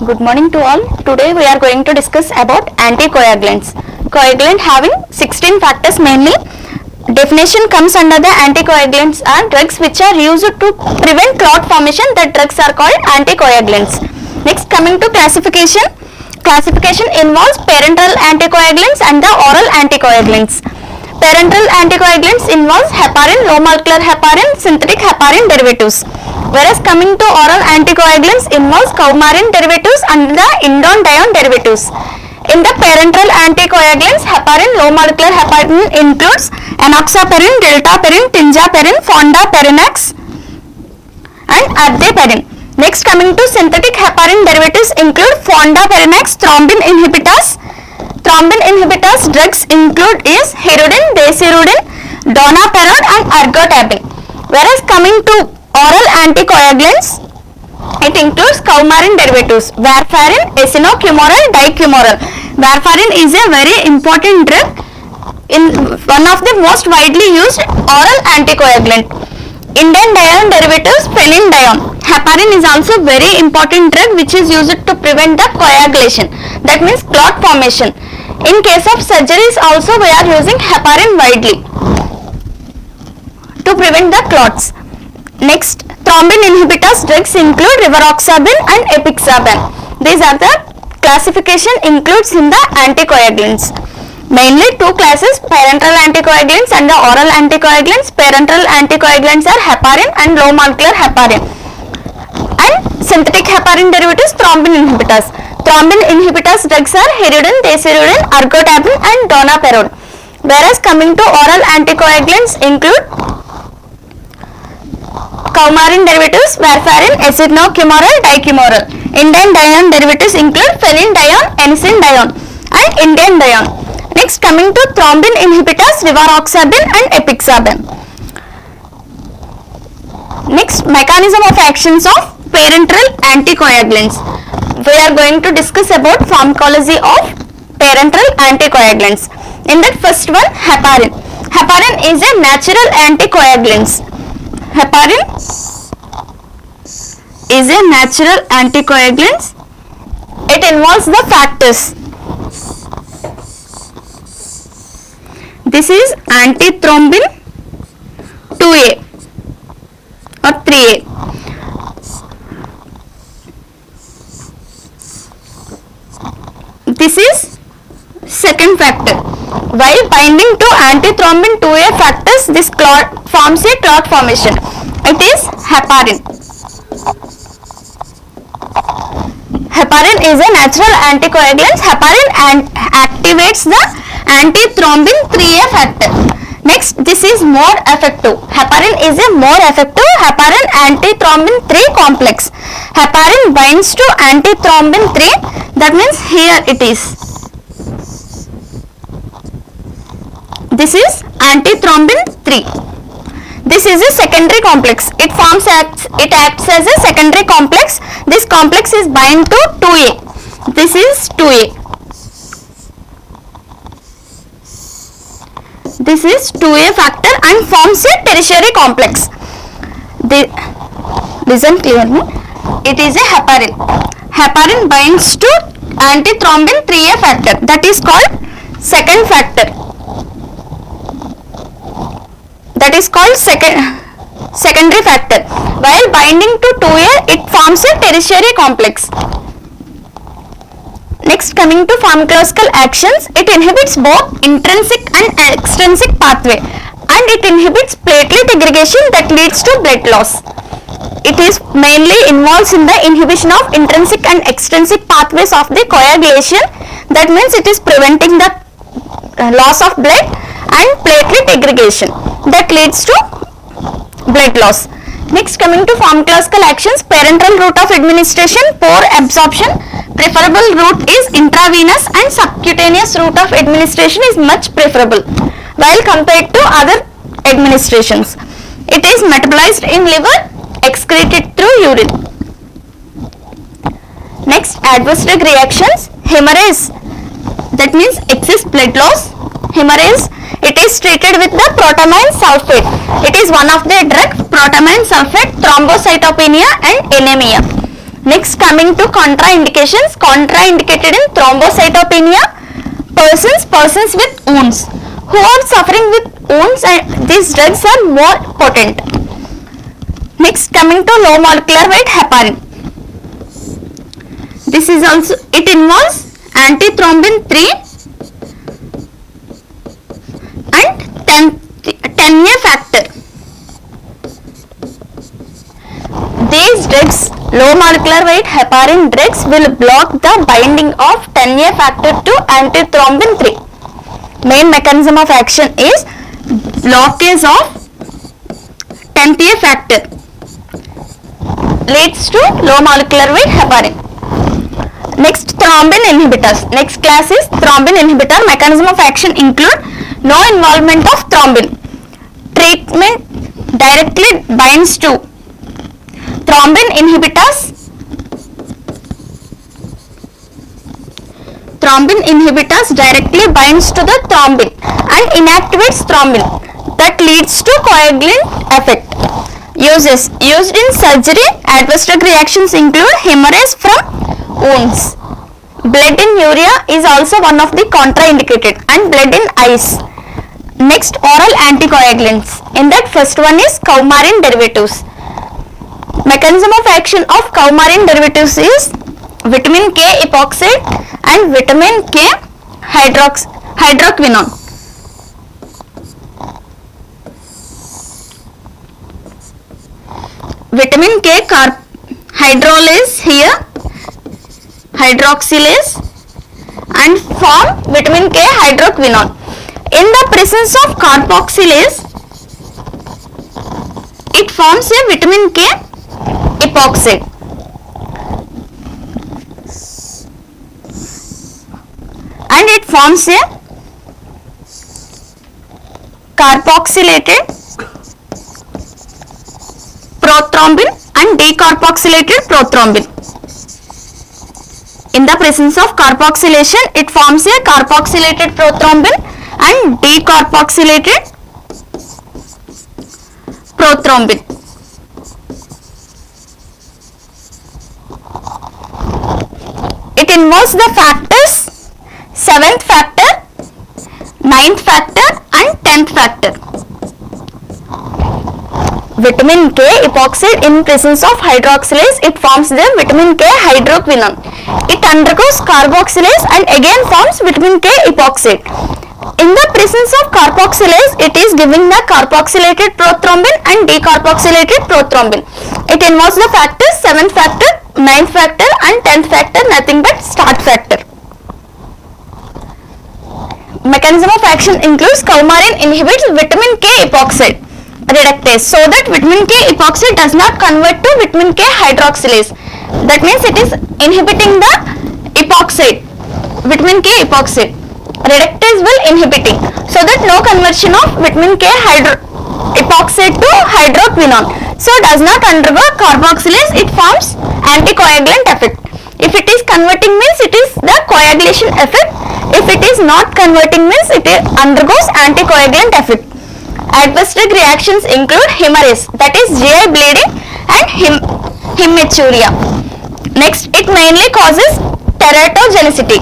Good morning to all. Today we are going to discuss about anticoagulants. Coagulant having 16 factors mainly. Definition comes under the anticoagulants are drugs which are used to prevent clot formation. That drugs are called anticoagulants. Next, coming to classification. Classification involves parenteral anticoagulants and the oral anticoagulants. Parenteral anticoagulants involves heparin, low molecular heparin, synthetic heparin derivatives. Whereas coming to oral anticoagulants involves coumarin derivatives and the indone-dione derivatives. In the parenteral anticoagulants, heparin, low molecular heparin includes enoxaparin, deltaparin, tinzaparin, fondaparinux and erdaparin. Next, coming to synthetic heparin derivatives include fondaparinux, thrombin inhibitors. Thrombin inhibitors drugs include is hirudin, desirudin, donaparon and ergotabin. Whereas coming to oral anticoagulants, it includes coumarin derivatives, warfarin, azinocumaril, dicumaril. Warfarin is a very important drug in one of the most widely used oral anticoagulant. Indone-dione derivatives, phenylenedione. Heparin is also very important drug which is used to prevent the coagulation, that means clot formation. In case of surgeries also we are using heparin widely to prevent the clots. Next, thrombin inhibitors drugs include rivaroxaban and apixaban. These are the classification includes in the anticoagulants. Mainly two classes, parenteral anticoagulants and the oral anticoagulants. Parenteral anticoagulants are heparin and low molecular heparin. And synthetic heparin derivatives, thrombin inhibitors. Thrombin inhibitors drugs are hirudin, desirudin, ergotabin and donaparon. Whereas coming to oral anticoagulants include coumarin derivatives, warfarin, azinocumaril, dicumaril. Indone-dione derivatives include phenylenedione, enzaludione and indone-dione. Next, coming to thrombin inhibitors, rivaroxaban and apixaban. Next, mechanism of actions of parenteral anticoagulants. We are going to discuss about pharmacology of parenteral anticoagulants. In that first one, heparin. Heparin is a natural anticoagulant. Heparin is a natural anticoagulant. It involves the factors. This is antithrombin 2A or 3A. This is second factor. While binding to antithrombin 2A factors, this clot forms a clot formation. It is heparin. Heparin is a natural anticoagulant. Heparin activates the antithrombin 3A factor. Next, this is more effective. Heparin is a more effective heparin antithrombin 3 complex. Heparin binds to antithrombin 3. That means here it is. This is antithrombin 3. This is a secondary complex. It acts as a secondary complex. This complex is bind to 2A. This is 2A. This is 2A factor and forms a tertiary complex. Listen clearly. It is a heparin. Heparin binds to antithrombin 3A factor. That is called second factor. That is called secondary factor. While binding to 2A, it forms a tertiary complex. Next, coming to pharmacological actions, it inhibits both intrinsic and extrinsic pathway and it inhibits platelet aggregation that leads to blood loss. It is mainly involves in the inhibition of intrinsic and extrinsic pathways of the coagulation. That means it is preventing the loss of blood and platelet aggregation that leads to blood loss. Next, coming to pharmacological actions, parenteral route of administration, pore absorption. Preferable route is intravenous and subcutaneous route of administration is much preferable while compared to other administrations. It is metabolized in liver, excreted through urine. Next, adverse drug reactions, hemorrhage, that means excess blood loss, hemorrhage. It is treated with the protamine sulfate. It is one of the drugs, protamine sulfate, thrombocytopenia and anemia. Next, coming to contraindications. Contraindicated in thrombocytopenia, persons with wounds. Who are suffering with wounds, and these drugs are more potent. Next, coming to low molecular weight heparin. This is also, it involves antithrombin 3 and 10A factor. These drugs, low molecular weight heparin drugs, will block the binding of 10A factor to antithrombin 3. Main mechanism of action is blockage of 10A factor leads to low molecular weight heparin. Next, thrombin inhibitors. Next class is thrombin inhibitor. Mechanism of action include no involvement of thrombin. Treatment directly binds to thrombin inhibitors. Thrombin inhibitors directly binds to the thrombin and inactivates thrombin. That leads to coagulant effect. Uses. Used in surgery. Adverse drug reactions include hemorrhage from wounds. Blood in urea is also one of the contraindicated, and blood in eyes. Next, oral anticoagulants. In that, first one is coumarin derivatives. Mechanism of action of coumarin derivatives is vitamin K epoxide and vitamin K hydroquinone. Vitamin K hydrolase here, hydroxylase, and form vitamin K hydroquinone. In the presence of carboxylase, it forms a vitamin K epoxide. And it forms a carboxylated prothrombin and decarboxylated prothrombin. In the presence of carboxylation, it forms a carboxylated prothrombin and decarboxylated prothrombin. It involves the factors 7th factor, 9th factor and 10th factor. Vitamin K epoxide in presence of hydroxylase, it forms the vitamin K hydroquinone. It undergoes carboxylase and again forms vitamin K epoxide. In the presence of carboxylase, it is giving the carboxylated prothrombin and decarboxylated prothrombin. It involves the factors 7th factor, 9th factor and 10th factor, nothing but start factor. Mechanism of action includes coumarin inhibits vitamin K epoxide reductase, so that vitamin K epoxide does not convert to vitamin K hydroxylase. That means it is inhibiting the epoxide, vitamin K epoxide. Reductase will inhibiting, so that no conversion of vitamin K epoxide to hydroquinone. So does not undergo carboxylase, it forms anticoagulant effect. If it is converting means it is the coagulation effect. If it is not converting means it undergoes anticoagulant effect. Adverse drug reactions include hemorrhage, that is GI bleeding, and hematuria. Next, it mainly causes teratogenicity.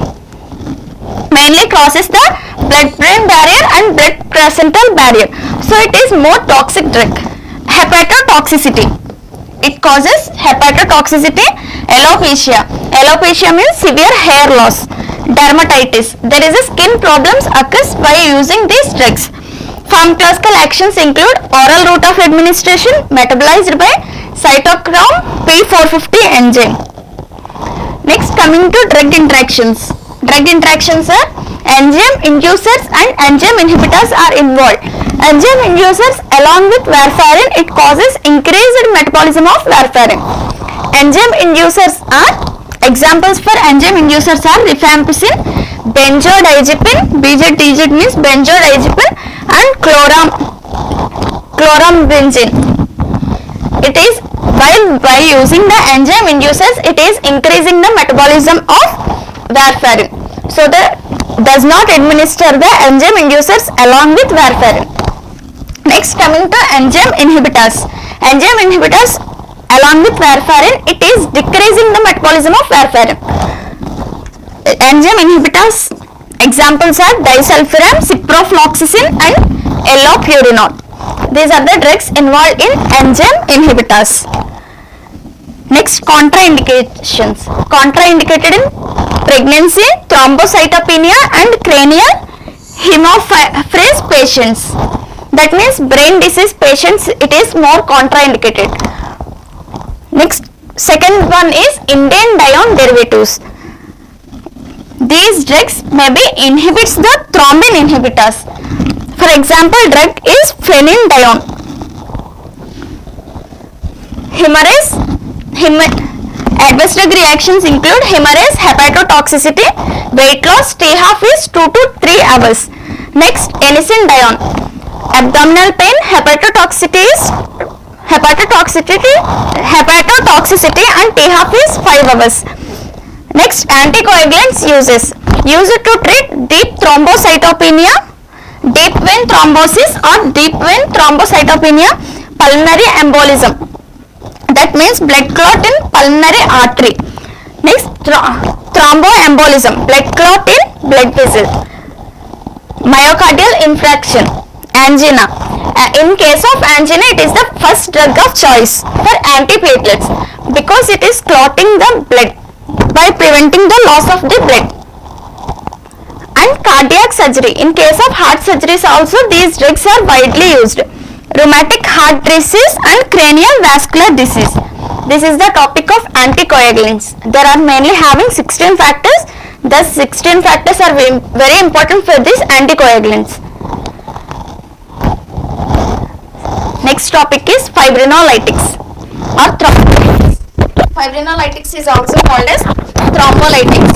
Mainly crosses the blood-brain barrier and blood-placental barrier. So it is more toxic drug. Hepatotoxicity. It causes hepatotoxicity. Alopecia. Alopecia means severe hair loss. Dermatitis. There is a skin problems occurs by using these drugs. Pharmacological actions include oral route of administration metabolized by cytochrome P450 enzyme. Next, coming to drug interactions. Drug interactions are enzyme inducers and enzyme inhibitors are involved. Enzyme inducers along with warfarin, it causes increased metabolism of warfarin. Enzyme inducers are, examples for enzyme inducers are rifampicin, benzodiazepine, BZDZ means benzodiazepine, and chlorambucil. It is by using the enzyme inducers, it is increasing the metabolism of warfarin. So the does not administer the enzyme inducers along with warfarin. Next, coming to enzyme inhibitors. Enzyme inhibitors along with warfarin, it is decreasing the metabolism of warfarin. Enzyme inhibitors examples are disulfiram, ciprofloxacin and allopurinol. These are the drugs involved in enzyme inhibitors. Next, contraindications. Contraindicated in pregnancy, thrombocytopenia and cranial hemophysis patients. That means brain disease patients, it is more contraindicated. Next, second one is indene-dione derivatives. These drugs maybe inhibits the thrombin inhibitors. For example, drug is phenydione. Adverse drug reactions include hemorrhage, hepatotoxicity, weight loss, stay half is 2 to 3 hours. Next, enicendione. Abdominal pain, hepatotoxicity and T half is 5 hours. Next, anticoagulants uses. Used to treat deep thrombocytopenia, deep vein thrombosis or deep vein thrombocytopenia, pulmonary embolism. That means blood clot in pulmonary artery. Next, thromboembolism, blood clot in blood vessel. Myocardial infarction, angina. In case of angina, it is the first drug of choice for antiplatelets because it is clotting the blood by preventing the loss of the blood. And cardiac surgery. In case of heart surgeries also, these drugs are widely used. Rheumatic heart disease and cranial vascular disease. This is the topic of anticoagulants. There are mainly having 16 factors. Thus 16 factors are very important for these anticoagulants. Next topic is fibrinolytics or thrombolytics. Fibrinolytics is also called as thrombolytics.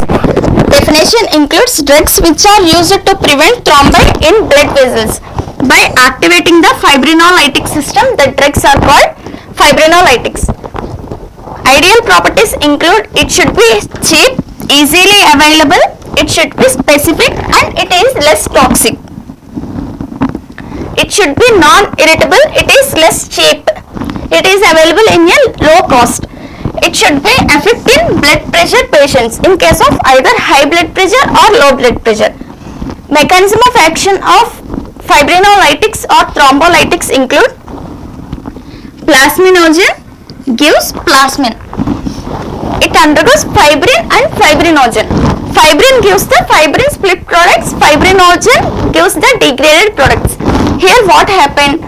Definition includes drugs which are used to prevent thrombi in blood vessels. By activating the fibrinolytic system, the drugs are called fibrinolytics. Ideal properties include it should be cheap, easily available, it should be specific and it is less toxic. It should be non-irritable, it is less cheap, it is available in a low cost. It should be effective in blood pressure patients in case of either high blood pressure or low blood pressure. Mechanism of action of fibrinolytics or thrombolytics include plasminogen gives plasmin. It undergoes fibrin and fibrinogen. Fibrin gives the fibrin split products, fibrinogen gives the degraded products. Here what happened?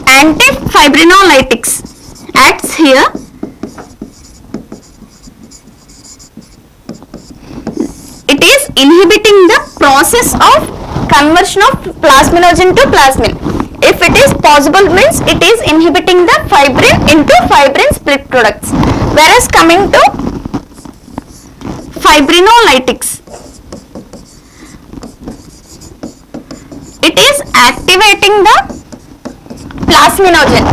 Anti-fibrinolytics acts here. It is inhibiting the process of conversion of plasminogen to plasmin. If it is possible means it is inhibiting the fibrin into fibrin split products. Whereas coming to fibrinolytics, it is activating the plasminogen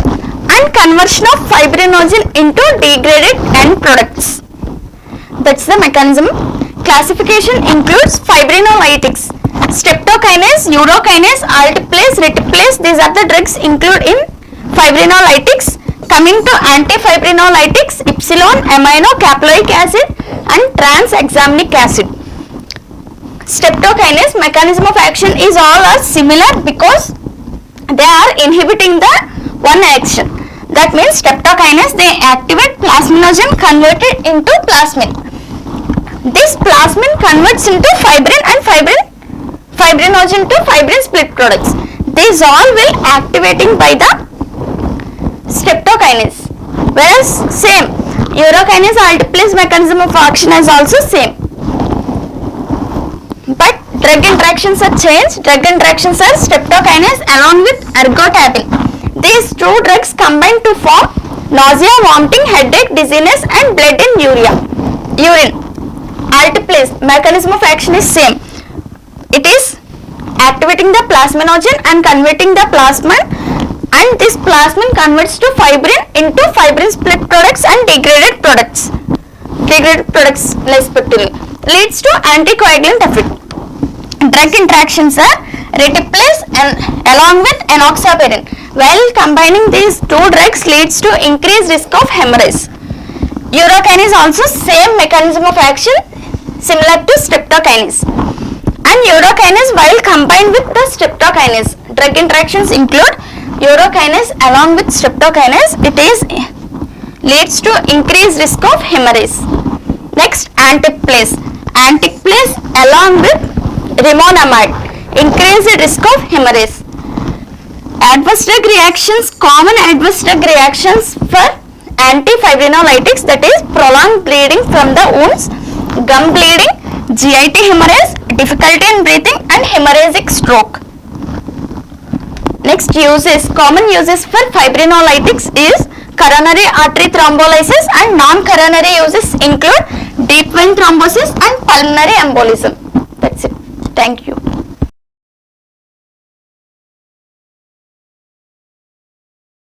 and conversion of fibrinogen into degraded end products. That's the mechanism. Classification includes fibrinolytics. Streptokinase, urokinase, alteplase, reteplase, these are the drugs included in fibrinolytics. Coming to antifibrinolytics, epsilon, amino, caproic acid and tranexamic acid. Streptokinase mechanism of action is all are similar because they are inhibiting the one action. That means streptokinase, they activate plasminogen converted into plasmin. This plasmin converts into fibrin and fibrinogen to fibrin split products. These all will activating by the streptokinase. Whereas same urokinase alteplase mechanism of action is also same. But drug interactions are changed. Drug interactions are streptokinase along with ergotabine. These two drugs combine to form nausea, vomiting, headache, dizziness and blood in urine. Alteplase mechanism of action is same. It is activating the plasminogen and converting the plasmin, and this plasmin converts to fibrin into fibrin split products and degraded products respectively, leads to anticoagulant effect. Drug interactions are reticulase and along with enoxaparin. While combining these two drugs leads to increased risk of hemorrhage. Urokinase also same mechanism of action similar to streptokinase. And urokinase while combined with the streptokinase, drug interactions include urokinase along with streptokinase. It is leads to increased risk of hemorrhage. Next, antiplase. Antiplase along with rimonamide increase the risk of hemorrhage. Adverse drug reactions, common adverse drug reactions for antifibrinolytics, that is prolonged bleeding from the wounds, gum bleeding, GIT hemorrhage, difficulty in breathing and hemorrhagic stroke. Next uses, common uses for fibrinolytics is coronary artery thrombolysis, and non-coronary uses include deep vein thrombosis and pulmonary embolism. That's it. Thank you.